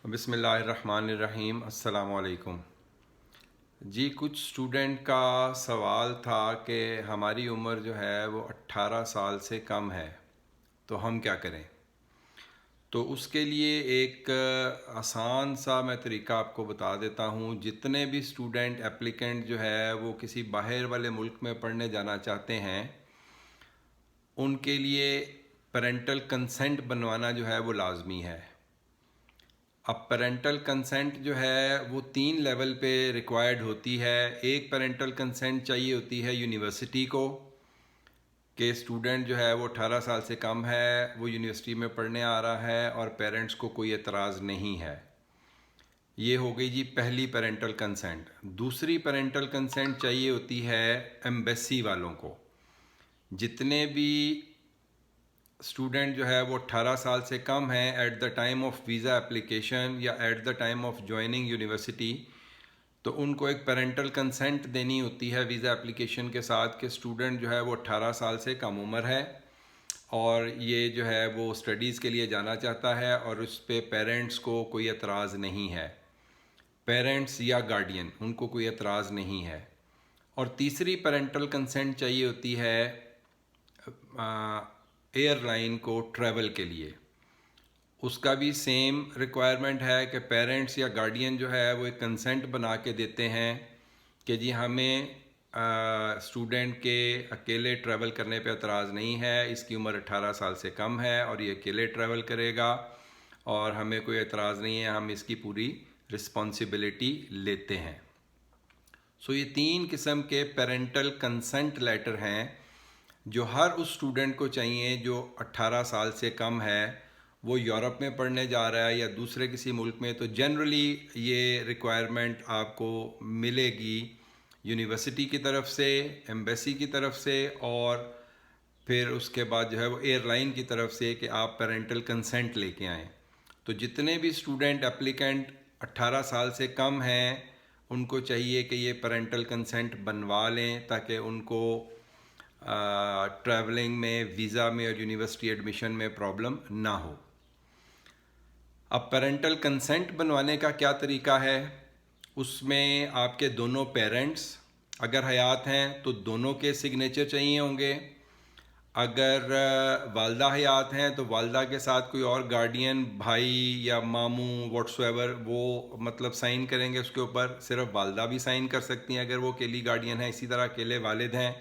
بسم اللہ الرحمن الرحیم۔ السلام علیکم جی۔ کچھ اسٹوڈنٹ کا سوال تھا کہ ہماری عمر جو ہے وہ 18 سال سے کم ہے تو ہم کیا کریں۔ تو اس کے لیے ایک آسان سا میں طریقہ آپ کو بتا دیتا ہوں۔ جتنے بھی اسٹوڈنٹ اپلیکنٹ جو ہے وہ کسی باہر والے ملک میں پڑھنے جانا چاہتے ہیں، ان کے لیے پیرنٹل کنسنٹ بنوانا جو ہے وہ لازمی ہے۔ اب پیرنٹل کنسنٹ جو ہے وہ 3 لیول پہ ریکوائرڈ ہوتی ہے۔ ایک پیرنٹل کنسنٹ چاہیے ہوتی ہے یونیورسٹی کو کہ اسٹوڈنٹ جو ہے وہ 18 سال سے کم ہے، وہ یونیورسٹی میں پڑھنے آ رہا ہے اور پیرنٹس کو کوئی اعتراض نہیں ہے۔ یہ ہو گئی جی پہلی پیرنٹل کنسنٹ۔ دوسری پیرنٹل کنسنٹ چاہیے ہوتی ہے ایمبیسی والوں کو۔ جتنے بھی اسٹوڈنٹ جو ہے وہ 18 سال سے کم ہیں at the time of visa application یا at the time of joining university, تو ان کو ایک پیرنٹل کنسنٹ دینی ہوتی ہے ویزا اپلیکیشن کے ساتھ کہ اسٹوڈنٹ جو ہے وہ 18 سال سے کم عمر ہے اور یہ جو ہے وہ اسٹڈیز کے لیے جانا چاہتا ہے اور اس پہ پیرنٹس کو کوئی اعتراض نہیں ہے، پیرنٹس یا گارڈین ان کو کوئی اعتراض نہیں ہے۔ اور تیسری پیرنٹل کنسنٹ چاہیے ہوتی ہے ایئر لائن کو ٹریول کے لیے۔ اس کا بھی سیم ریکوائرمنٹ ہے کہ پیرنٹس یا گارڈین جو ہے وہ ایک کنسنٹ بنا کے دیتے ہیں کہ جی ہمیں اسٹوڈنٹ کے اکیلے ٹریول کرنے پہ اعتراض نہیں ہے، اس کی عمر 18 سال سے کم ہے اور یہ اکیلے ٹریول کرے گا اور ہمیں کوئی اعتراض نہیں ہے، ہم اس کی پوری رسپانسبلٹی لیتے ہیں۔ سو یہ 3 قسم کے پیرنٹل کنسنٹ لیٹر ہیں جو ہر اس اسٹوڈنٹ کو چاہیے جو 18 سال سے کم ہے، وہ یورپ میں پڑھنے جا رہا ہے یا دوسرے کسی ملک میں، تو جنرلی یہ ریکوائرمنٹ آپ کو ملے گی یونیورسٹی کی طرف سے، ایمبیسی کی طرف سے، اور پھر اس کے بعد جو ہے وہ ایئر لائن کی طرف سے کہ آپ پیرنٹل کنسنٹ لے کے آئیں۔ تو جتنے بھی اسٹوڈنٹ اپلیکنٹ 18 سال سے کم ہیں ان کو چاہیے کہ یہ پیرنٹل کنسنٹ بنوا لیں تاکہ ان کو ٹریولنگ میں، ویزا میں اور یونیورسٹی ایڈمیشن میں پرابلم نہ ہو۔ اب پیرنٹل کنسنٹ بنوانے کا کیا طریقہ ہے؟ اس میں آپ کے دونوں پیرنٹس اگر حیات ہیں تو دونوں کے سگنیچر چاہیے ہوں گے۔ اگر والدہ حیات ہیں تو والدہ کے ساتھ کوئی اور گارڈین، بھائی یا ماموں واٹس ایور، وہ مطلب سائن کریں گے اس کے اوپر۔ صرف والدہ بھی سائن کر سکتی ہیں اگر وہ اکیلی گارڈین ہیں، اسی طرح اکیلے والد ہیں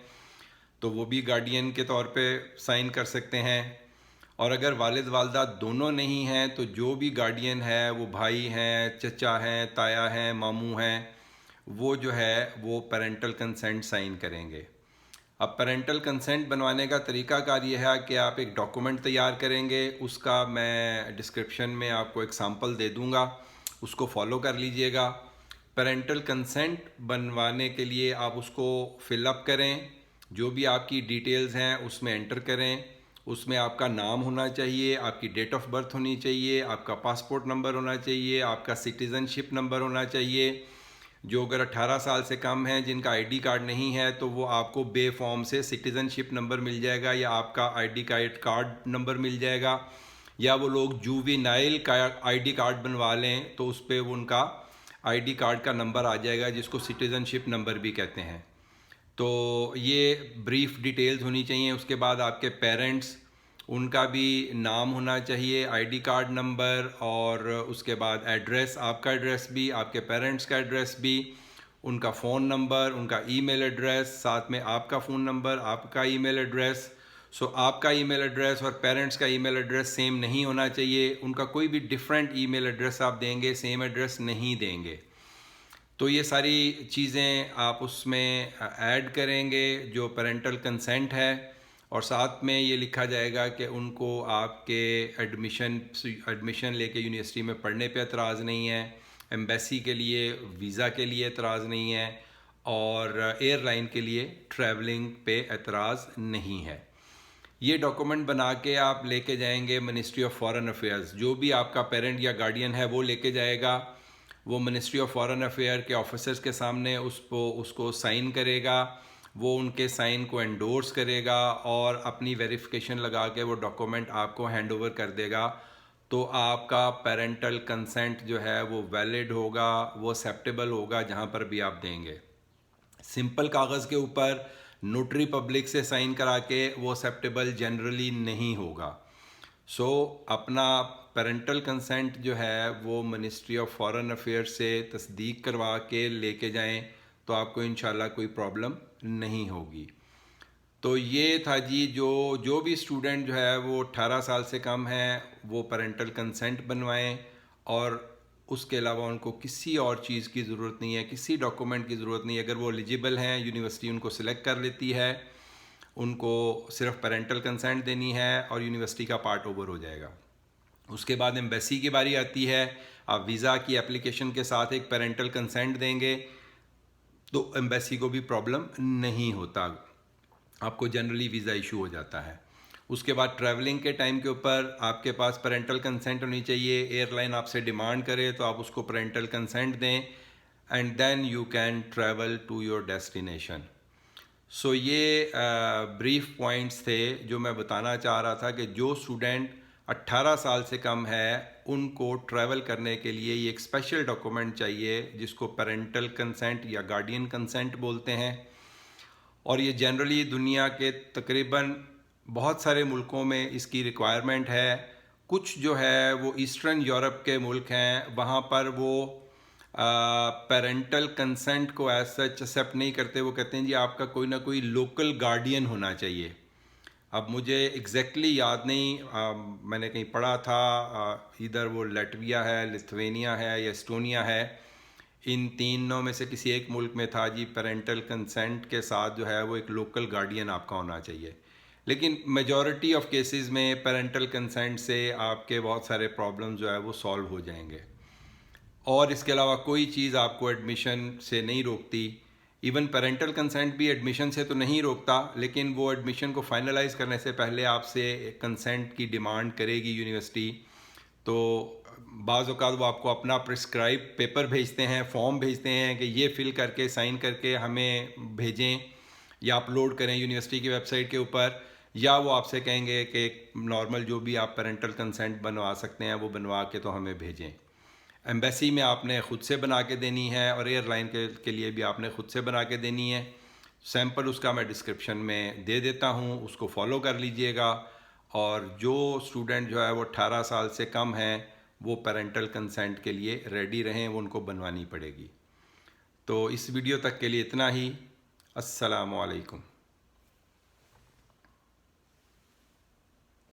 تو وہ بھی گارڈین کے طور پہ سائن کر سکتے ہیں۔ اور اگر والد والدہ دونوں نہیں ہیں تو جو بھی گارڈین ہے، وہ بھائی ہیں، چچا ہیں، تایا ہیں، ماموں ہیں، وہ جو ہے وہ پیرنٹل کنسنٹ سائن کریں گے۔ اب پیرنٹل کنسنٹ بنوانے کا طریقہ کار یہ ہے کہ آپ ایک ڈاکومنٹ تیار کریں گے، اس کا میں ڈسکرپشن میں آپ کو ایک سیمپل دے دوں گا، اس کو فالو کر لیجئے گا۔ پیرنٹل کنسنٹ بنوانے کے لیے آپ اس کو فل اپ کریں، جو بھی آپ کی ڈیٹیلز ہیں اس میں انٹر کریں۔ اس میں آپ کا نام ہونا چاہیے، آپ کی ڈیٹ آف برتھ ہونی چاہیے، آپ کا پاسپورٹ نمبر ہونا چاہیے، آپ کا سٹیزن شپ نمبر ہونا چاہیے۔ جو اگر 18 سال سے کم ہیں جن کا آئی ڈی کارڈ نہیں ہے تو وہ آپ کو بے فارم سے سٹیزن شپ نمبر مل جائے گا یا آپ کا آئی ڈی کارڈ نمبر مل جائے گا، یا وہ لوگ جووینائل کا آئی ڈی کارڈ بنوا لیں تو اس پہ ان کا آئی ڈی کارڈ کا نمبر آ جائے گا جس کو سٹیزن شپ نمبر بھی کہتے ہیں۔ تو یہ بریف ڈیٹیلز ہونی چاہیے۔ اس کے بعد آپ کے پیرنٹس، ان کا بھی نام ہونا چاہیے، آئی ڈی کارڈ نمبر، اور اس کے بعد ایڈریس، آپ کا ایڈریس بھی، آپ کے پیرنٹس کا ایڈریس بھی، ان کا فون نمبر، ان کا ای میل ایڈریس، ساتھ میں آپ کا فون نمبر، آپ کا ای میل ایڈریس۔ سو آپ کا ای میل ایڈریس اور پیرنٹس کا ای میل ایڈریس سیم نہیں ہونا چاہیے، ان کا کوئی بھی ڈیفرنٹ ای میل ایڈریس آپ دیں گے، سیم ایڈریس نہیں دیں گے۔ تو یہ ساری چیزیں آپ اس میں ایڈ کریں گے جو پیرنٹل کنسنٹ ہے، اور ساتھ میں یہ لکھا جائے گا کہ ان کو آپ کے ایڈمیشن لے کے یونیورسٹی میں پڑھنے پہ اعتراض نہیں ہے، ایمبیسی کے لیے، ویزا کے لیے اعتراض نہیں ہے، اور ایئر لائن کے لیے ٹریولنگ پہ اعتراض نہیں ہے۔ یہ ڈاکومنٹ بنا کے آپ لے کے جائیں گے منسٹری آف فارن افیئرز۔ جو بھی آپ کا پیرنٹ یا گارڈین ہے وہ لے کے جائے گا، وہ منسٹری آف فارن افیئر کے آفیسرز کے سامنے اس کو سائن کرے گا، وہ ان کے سائن کو انڈورس کرے گا اور اپنی ویریفیکیشن لگا کے وہ ڈاکومنٹ آپ کو ہینڈ اوور کر دے گا تو آپ کا پیرنٹل کنسنٹ جو ہے وہ ویلڈ ہوگا، وہ ایکسیپٹیبل ہوگا جہاں پر بھی آپ دیں گے. سمپل کاغذ کے اوپر نوٹری پبلک سے سائن کرا کے وہ ایکسیپٹیبل جنرلی نہیں ہوگا. سو اپنا پیرنٹل کنسنٹ جو ہے وہ منسٹری آف فارن افیئر سے تصدیق کروا کے لے کے جائیں تو آپ کو انشاءاللہ کوئی پرابلم نہیں ہوگی. تو یہ تھا جی، جو بھی اسٹوڈنٹ جو ہے وہ 18 سال سے کم ہے وہ پیرنٹل کنسنٹ بنوائیں، اور اس کے علاوہ ان کو کسی اور چیز کی ضرورت نہیں ہے، کسی ڈاکومنٹ کی ضرورت نہیں ہے. اگر وہ ایلیجیبل ہیں، یونیورسٹی ان کو سلیکٹ کر لیتی ہے، ان کو صرف پیرنٹل کنسنٹ دینی ہے اور یونیورسٹی کا پارٹ اوور ہو جائے گا. اس کے بعد ایمبیسی کی باری آتی ہے. آپ ویزا کی اپلیکیشن کے ساتھ ایک پیرنٹل کنسنٹ دیں گے تو ایمبیسی کو بھی پرابلم نہیں ہوتا، آپ کو جنرلی ویزا ایشو ہو جاتا ہے. اس کے بعد ٹریولنگ کے ٹائم کے اوپر آپ کے پاس پیرنٹل کنسنٹ ہونی چاہیے. ایئر لائن آپ سے ڈیمانڈ کرے تو آپ اس کو پیرنٹل کنسنٹ دیں، and then you can travel to your destination. So یہ بریف پوائنٹس تھے جو میں بتانا چاہ رہا تھا کہ جو اسٹوڈنٹ 18 سال سے کم ہے ان کو ٹریول کرنے کے لیے یہ ایک اسپیشل ڈاکومنٹ چاہیے جس کو پیرنٹل کنسنٹ یا گارڈین کنسنٹ بولتے ہیں. اور یہ جنرلی دنیا کے تقریباً بہت سارے ملکوں میں اس کی ریکوائرمنٹ ہے. کچھ جو ہے وہ ایسٹرن یورپ کے ملک ہیں، وہاں پر وہ پیرنٹل کنسنٹ کو ایز سچ ایکسیپٹ نہیں کرتے. وہ کہتے ہیں جی آپ کا کوئی نہ کوئی لوکل گارڈین ہونا چاہیے. اب مجھے ایگزیکٹلی یاد نہیں، میں نے کہیں پڑھا تھا ادھر وہ لیٹویا ہے، لتھوینیا ہے یا اسٹونیا ہے، ان تینوں میں سے کسی ایک ملک میں تھا جی پیرنٹل کنسنٹ کے ساتھ جو ہے وہ ایک لوکل گارڈین آپ کا ہونا چاہیے. لیکن میجورٹی آف کیسز میں پیرنٹل کنسنٹ سے آپ کے بہت سارے پرابلم جو ہے وہ سالو ہو جائیں گے. اور اس کے علاوہ کوئی چیز آپ کو ایڈمیشن سے نہیں روکتی. ایون پیرنٹل کنسنٹ بھی ایڈمیشن سے تو نہیں روکتا، لیکن وہ ایڈمیشن کو فائنلائز کرنے سے پہلے آپ سے کنسنٹ کی ڈیمانڈ کرے گی یونیورسٹی. تو بعض اوقات وہ آپ کو اپنا پرسکرائب پیپر بھیجتے ہیں، فارم بھیجتے ہیں کہ یہ فل کر کے سائن کر کے ہمیں بھیجیں یا اپلوڈ کریں یونیورسٹی کی ویب سائٹ کے اوپر، یا وہ آپ سے کہیں گے کہ نارمل جو بھی آپ پیرنٹل کنسنٹ بنوا سکتے ہیں وہ بنوا کے تو ہمیں بھیجیں. ایمبیسی میں آپ نے خود سے بنا کے دینی ہے، اور ایئر لائن کے لیے بھی آپ نے خود سے بنا کے دینی ہے. سیمپل اس کا میں ڈسکرپشن میں دے دیتا ہوں، اس کو فالو کر لیجئے گا. اور جو اسٹوڈنٹ جو ہے وہ 18 سال سے کم ہیں وہ پیرنٹل کنسنٹ کے لیے ریڈی رہیں، وہ ان کو بنوانی پڑے گی. تو اس ویڈیو تک کے لیے اتنا ہی. السلام علیکم.